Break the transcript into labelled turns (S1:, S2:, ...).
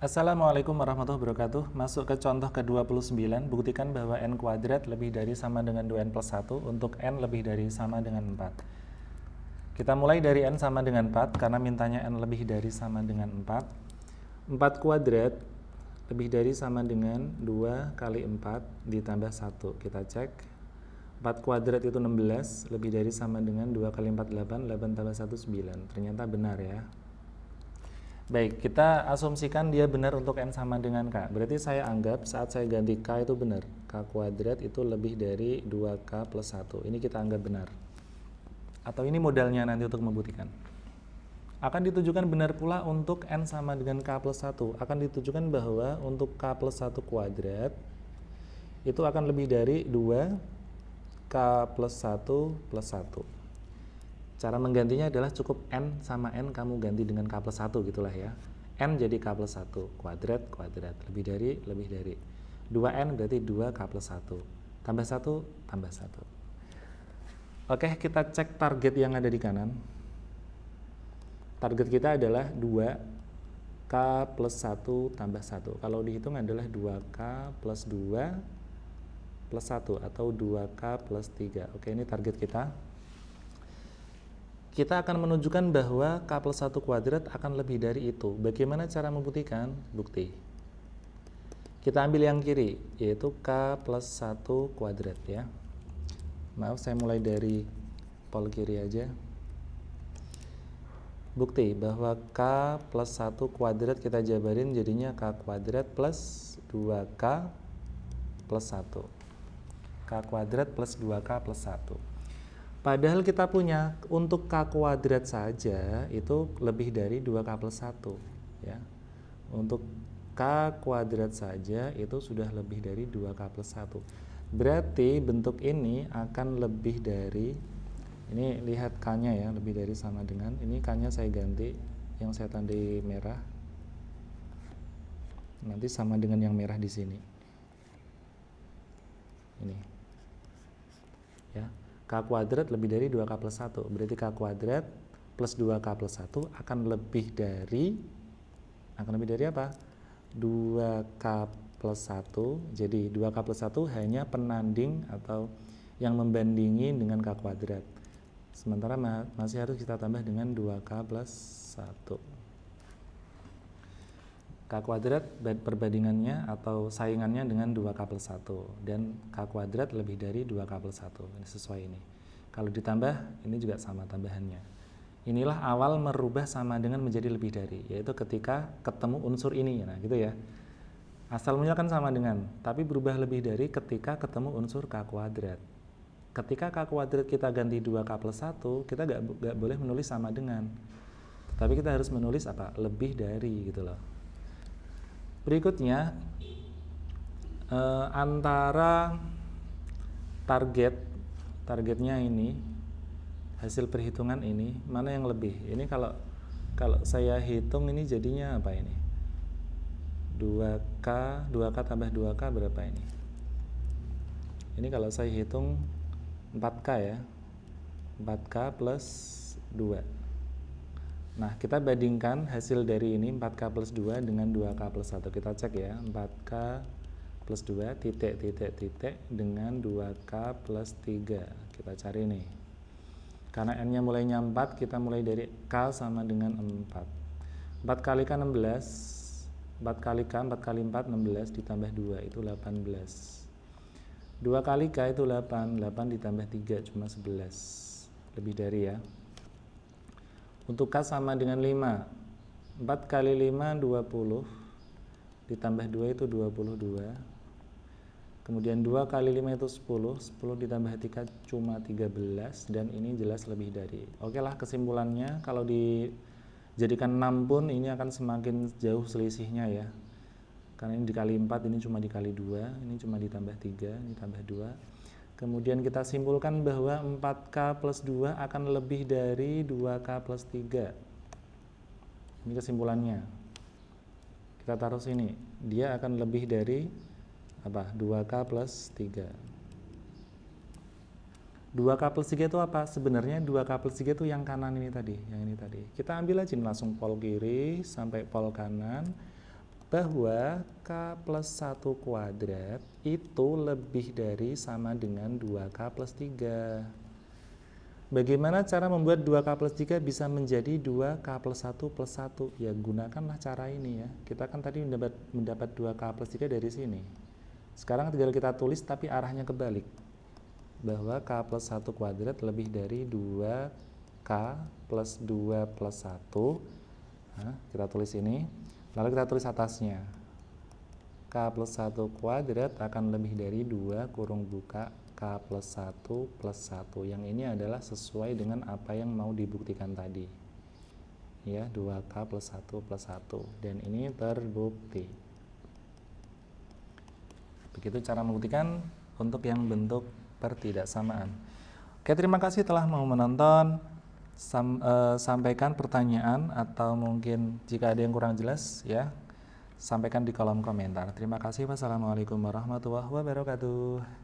S1: Assalamualaikum warahmatullahi wabarakatuh. Masuk ke contoh ke-29, buktikan bahwa n kuadrat lebih dari sama dengan 2n plus 1 untuk n lebih dari sama dengan 4. Kita mulai dari n sama dengan 4 karena mintanya n lebih dari sama dengan 4. 4 kuadrat lebih dari sama dengan 2 kali 4 ditambah 1. Kita cek. 4 kuadrat itu 16, lebih dari sama dengan 2 kali 4 8, 8 tambah 1 9. Ternyata benar ya. Baik, kita asumsikan dia benar untuk n sama dengan k. Berarti saya anggap saat saya ganti k itu benar. K kuadrat itu lebih dari 2k plus 1. Ini kita anggap benar. Atau ini modalnya nanti untuk membuktikan. Akan ditujukan benar pula untuk n sama dengan k plus 1. Akan ditujukan bahwa untuk k plus 1 kuadrat itu akan lebih dari 2k plus 1 plus 1. Cara menggantinya adalah cukup n sama n kamu ganti dengan k plus 1 gitulah ya. N jadi k plus 1, kuadrat, kuadrat, lebih dari. 2n berarti 2k plus 1, tambah 1, tambah 1. Oke, kita cek target yang ada di kanan. Target kita adalah 2k plus 1 tambah 1. Kalau dihitung adalah 2k plus 2 plus 1 atau 2k plus 3. Oke, ini target kita. Kita akan menunjukkan bahwa k plus 1 kuadrat akan lebih dari itu. Bagaimana cara membuktikan? Bukti. Kita ambil yang kiri, yaitu k plus 1 kuadrat ya. Maaf, saya mulai dari pol kiri aja. Bukti bahwa k plus 1 kuadrat kita jabarin jadinya k kuadrat plus 2k plus 1. K kuadrat plus 2k plus 1. Padahal kita punya untuk k kuadrat saja itu lebih dari 2k plus 1 ya. Untuk k kuadrat saja itu sudah lebih dari 2k plus 1. Berarti bentuk ini akan lebih dari, ini lihat k-nya ya, lebih dari sama dengan, ini k-nya saya ganti yang saya tandai merah. Nanti sama dengan yang merah di sini. Ini. Ya. K kuadrat lebih dari 2k plus 1. Berarti k kuadrat plus 2k plus 1 akan lebih dari apa? 2k plus 1. Jadi 2k plus 1 hanya penanding atau yang membandingi dengan k kuadrat. Sementara masih harus kita tambah dengan 2k plus 1. K kuadrat perbandingannya atau saingannya dengan 2k plus 1 dan k kuadrat lebih dari 2k plus 1. Ini sesuai ini. Kalau ditambah ini juga sama tambahannya. Inilah awal merubah sama dengan menjadi lebih dari, yaitu ketika ketemu unsur ini. Nah gitu ya. Asal mulanya kan sama dengan, tapi berubah lebih dari ketika ketemu unsur k kuadrat. Ketika k kuadrat kita ganti 2k plus 1, kita gak boleh menulis sama dengan, tapi kita harus menulis apa? Lebih dari gitu loh. Berikutnya antara targetnya ini, hasil perhitungan ini, mana yang lebih? Ini kalau saya hitung ini jadinya apa ini? 2k tambah 2k berapa ini? Ini kalau saya hitung 4k ya, 4k plus 2. Nah, kita bandingkan hasil dari ini 4k plus 2 dengan 2k plus 1. Kita cek ya, 4k plus 2 titik dengan 2k plus 3. Kita cari nih. Karena n-nya mulainya 4, kita mulai dari k sama dengan 4. 4 kali k 16. 4 kali k, 4 kali 4, 16 ditambah 2, itu 18. 2 kali k itu 8. 8 ditambah 3, cuma 11. Lebih dari ya. Untuk k sama dengan 5. 4 kali 5, 20. Ditambah 2 itu 22. Kemudian 2 kali 5 itu 10. 10 ditambah 3 cuma 13. Dan ini jelas lebih dari. Oke lah, kesimpulannya kalau dijadikan 6 pun ini akan semakin jauh selisihnya ya. Karena ini dikali 4, ini cuma dikali 2. Ini cuma ditambah 3, ini tambah 2. Kemudian kita simpulkan bahwa 4k plus 2 akan lebih dari 2k plus 3. Ini kesimpulannya. Kita taruh sini. Dia akan lebih dari apa? 2k plus 3. 2k plus 3 itu apa? Sebenarnya 2k plus 3 itu yang kanan ini tadi. Yang ini tadi. Kita ambil aja langsung pol kiri sampai pol kanan. bahwa K plus 1 kuadrat itu lebih dari sama dengan 2K plus 3. Bagaimana cara membuat 2K plus 3 bisa menjadi 2K plus 1 plus 1? Ya gunakanlah cara ini ya. Kita kan tadi mendapat 2K plus 3 dari sini. Sekarang tinggal kita tulis tapi arahnya kebalik. Bahwa K plus 1 kuadrat lebih dari 2K plus 2 plus 1. Nah, kita tulis ini. Lalu kita tulis atasnya. K plus 1 kuadrat akan lebih dari 2 kurung buka K plus 1 plus 1. Yang ini adalah sesuai dengan apa yang mau dibuktikan tadi. Ya, 2K plus 1 plus 1. Dan ini terbukti. Begitu cara membuktikan untuk yang bentuk pertidaksamaan. Oke, terima kasih telah mau menonton. Sampaikan pertanyaan atau mungkin jika ada yang kurang jelas ya, sampaikan di kolom komentar. Terima kasih. Wassalamualaikum warahmatullahi wabarakatuh.